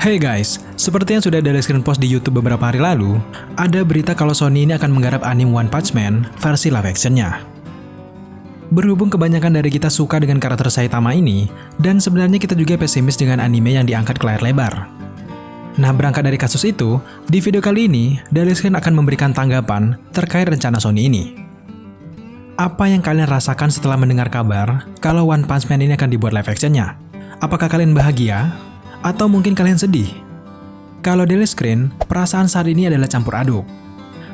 Hey guys, seperti yang sudah ada screen post di YouTube beberapa hari lalu, ada berita kalau Sony ini akan menggarap anime One Punch Man versi live action-nya. Berhubung kebanyakan dari kita suka dengan karakter Saitama ini, dan sebenarnya kita juga pesimis dengan anime yang diangkat ke layar lebar. Nah, berangkat dari kasus itu, di video kali ini, Screen akan memberikan tanggapan terkait rencana Sony ini. Apa yang kalian rasakan setelah mendengar kabar kalau One Punch Man ini akan dibuat live action-nya? Apakah kalian bahagia? Atau mungkin kalian sedih? Kalau Daily Screen, perasaan saat ini adalah campur aduk.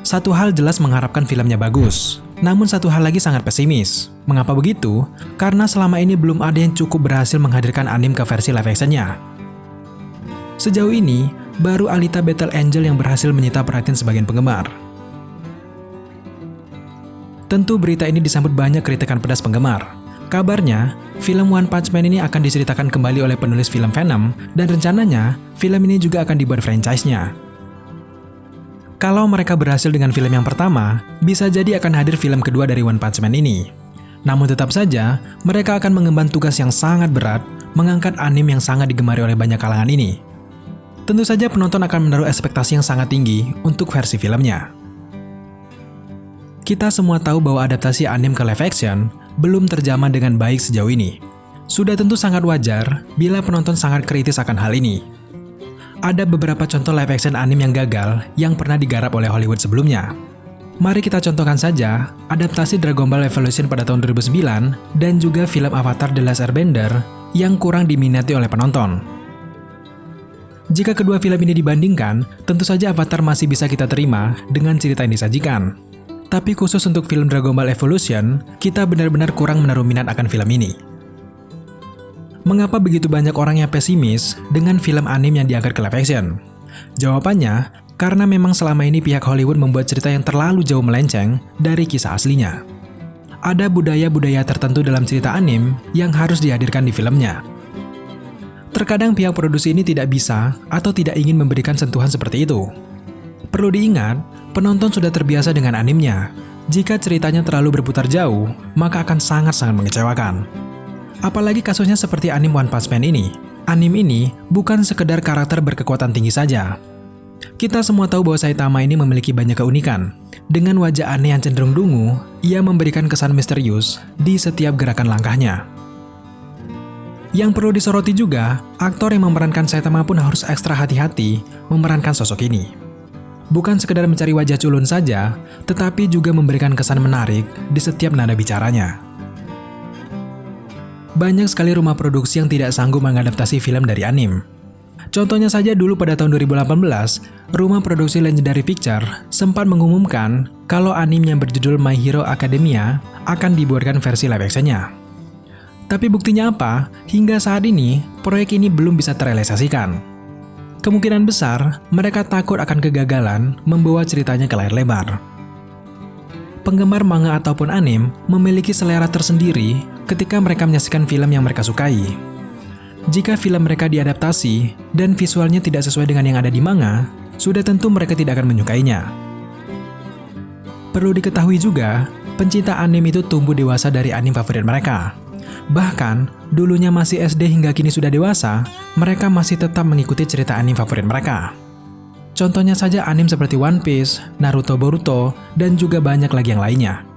Satu hal jelas mengharapkan filmnya bagus, namun satu hal lagi sangat pesimis. Mengapa begitu? Karena selama ini belum ada yang cukup berhasil menghadirkan anime ke versi live action-nya. Sejauh ini, baru Alita Battle Angel yang berhasil menyita perhatian sebagian penggemar. Tentu berita ini disambut banyak kritikan pedas penggemar. Kabarnya, film One Punch Man ini akan diceritakan kembali oleh penulis film Venom, dan rencananya, film ini juga akan dibuat franchise-nya. Kalau mereka berhasil dengan film yang pertama, bisa jadi akan hadir film kedua dari One Punch Man ini. Namun tetap saja, mereka akan mengemban tugas yang sangat berat, mengangkat anime yang sangat digemari oleh banyak kalangan ini. Tentu saja penonton akan menaruh ekspektasi yang sangat tinggi untuk versi filmnya. Kita semua tahu bahwa adaptasi anime ke live action belum terjamah dengan baik sejauh ini. Sudah tentu sangat wajar bila penonton sangat kritis akan hal ini. Ada beberapa contoh live action anime yang gagal yang pernah digarap oleh Hollywood sebelumnya. Mari kita contohkan saja adaptasi Dragon Ball Evolution pada tahun 2009 dan juga film Avatar The Last Airbender yang kurang diminati oleh penonton. Jika kedua film ini dibandingkan, tentu saja Avatar masih bisa kita terima dengan cerita yang disajikan. Tapi khusus untuk film Dragon Ball Evolution, kita benar-benar kurang menaruh minat akan film ini. Mengapa begitu banyak orang yang pesimis dengan film anime yang diangkat ke live action? Jawabannya, karena memang selama ini pihak Hollywood membuat cerita yang terlalu jauh melenceng dari kisah aslinya. Ada budaya-budaya tertentu dalam cerita anime yang harus dihadirkan di filmnya. Terkadang pihak produksi ini tidak bisa atau tidak ingin memberikan sentuhan seperti itu. Perlu diingat, penonton sudah terbiasa dengan animenya. Jika ceritanya terlalu berputar jauh, maka akan sangat-sangat mengecewakan. Apalagi kasusnya seperti anime One Punch Man ini. Anime ini bukan sekedar karakter berkekuatan tinggi saja. Kita semua tahu bahwa Saitama ini memiliki banyak keunikan. Dengan wajah aneh yang cenderung dungu, ia memberikan kesan misterius di setiap gerakan langkahnya. Yang perlu disoroti juga, aktor yang memerankan Saitama pun harus ekstra hati-hati memerankan sosok ini. Bukan sekedar mencari wajah culun saja, tetapi juga memberikan kesan menarik di setiap nada bicaranya. Banyak sekali rumah produksi yang tidak sanggup mengadaptasi film dari anime. Contohnya saja dulu pada tahun 2018, rumah produksi Legendary Picture sempat mengumumkan kalau anime yang berjudul My Hero Academia akan dibuatkan versi live action-nya. Tapi buktinya apa? Hingga saat ini, proyek ini belum bisa terrealisasikan. Kemungkinan besar, mereka takut akan kegagalan membawa ceritanya ke layar lebar. Penggemar manga ataupun anime memiliki selera tersendiri ketika mereka menyaksikan film yang mereka sukai. Jika film mereka diadaptasi dan visualnya tidak sesuai dengan yang ada di manga, sudah tentu mereka tidak akan menyukainya. Perlu diketahui juga, pencinta anime itu tumbuh dewasa dari anime favorit mereka. Bahkan, dulunya masih SD hingga kini sudah dewasa, mereka masih tetap mengikuti cerita anime favorit mereka. Contohnya saja anime seperti One Piece, Naruto, Boruto, dan juga banyak lagi yang lainnya.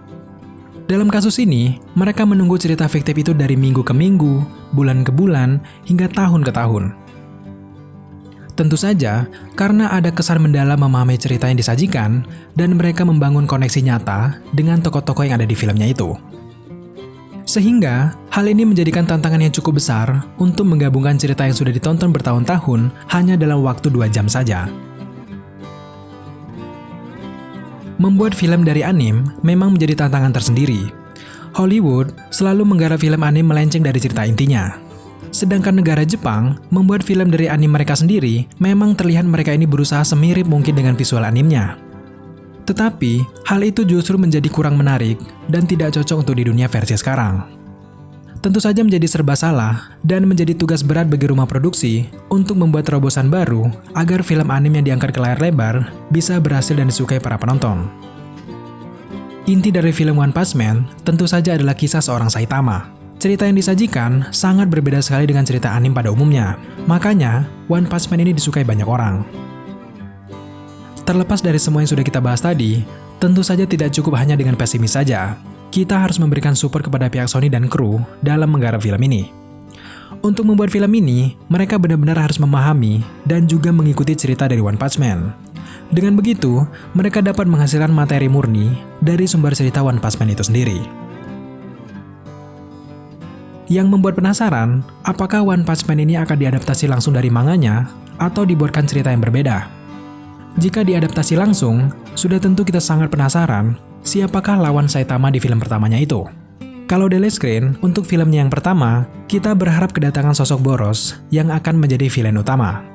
Dalam kasus ini, mereka menunggu cerita fiktif itu dari minggu ke minggu, bulan ke bulan, hingga tahun ke tahun. Tentu saja, karena ada kesan mendalam memahami cerita yang disajikan, dan mereka membangun koneksi nyata dengan tokoh-tokoh yang ada di filmnya itu. Sehingga, hal ini menjadikan tantangan yang cukup besar untuk menggabungkan cerita yang sudah ditonton bertahun-tahun hanya dalam waktu 2 jam saja. Membuat film dari anime memang menjadi tantangan tersendiri. Hollywood selalu menggarap film anime melenceng dari cerita intinya. Sedangkan negara Jepang membuat film dari anime mereka sendiri, memang terlihat mereka ini berusaha semirip mungkin dengan visual animenya. Tetapi, hal itu justru menjadi kurang menarik dan tidak cocok untuk di dunia versi sekarang. Tentu saja menjadi serba salah dan menjadi tugas berat bagi rumah produksi untuk membuat terobosan baru agar film anime yang diangkat ke layar lebar bisa berhasil dan disukai para penonton. Inti dari film One Punch Man tentu saja adalah kisah seorang Saitama. Cerita yang disajikan sangat berbeda sekali dengan cerita anime pada umumnya. Makanya, One Punch Man ini disukai banyak orang. Terlepas dari semua yang sudah kita bahas tadi, tentu saja tidak cukup hanya dengan pesimis saja. Kita harus memberikan support kepada pihak Sony dan kru dalam menggarap film ini. Untuk membuat film ini, mereka benar-benar harus memahami dan juga mengikuti cerita dari One Punch Man. Dengan begitu, mereka dapat menghasilkan materi murni dari sumber cerita One Punch Man itu sendiri. Yang membuat penasaran, apakah One Punch Man ini akan diadaptasi langsung dari manganya atau dibuatkan cerita yang berbeda? Jika diadaptasi langsung, sudah tentu kita sangat penasaran siapakah lawan Saitama di film pertamanya itu. Kalau delete screen, untuk filmnya yang pertama, kita berharap kedatangan sosok Boros yang akan menjadi villain utama.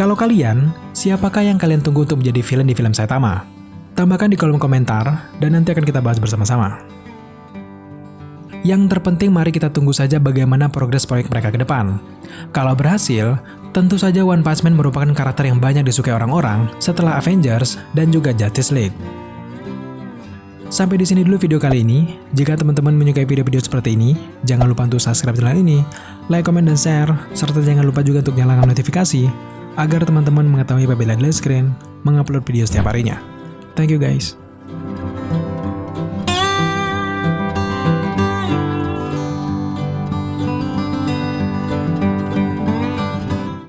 Kalau kalian, siapakah yang kalian tunggu untuk menjadi villain di film Saitama? Tambahkan di kolom komentar, dan nanti akan kita bahas bersama-sama. Yang terpenting mari kita tunggu saja bagaimana progres proyek mereka ke depan. Kalau berhasil, tentu saja One Punch Man merupakan karakter yang banyak disukai orang-orang setelah Avengers dan juga Justice League. Sampai di sini dulu video kali ini. Jika teman-teman menyukai video-video seperti ini, jangan lupa untuk subscribe channel ini, like, komen, dan share, serta jangan lupa juga untuk nyalakan notifikasi agar teman-teman mengetahui apabila Delete Screen mengupload video setiap harinya. Thank you guys.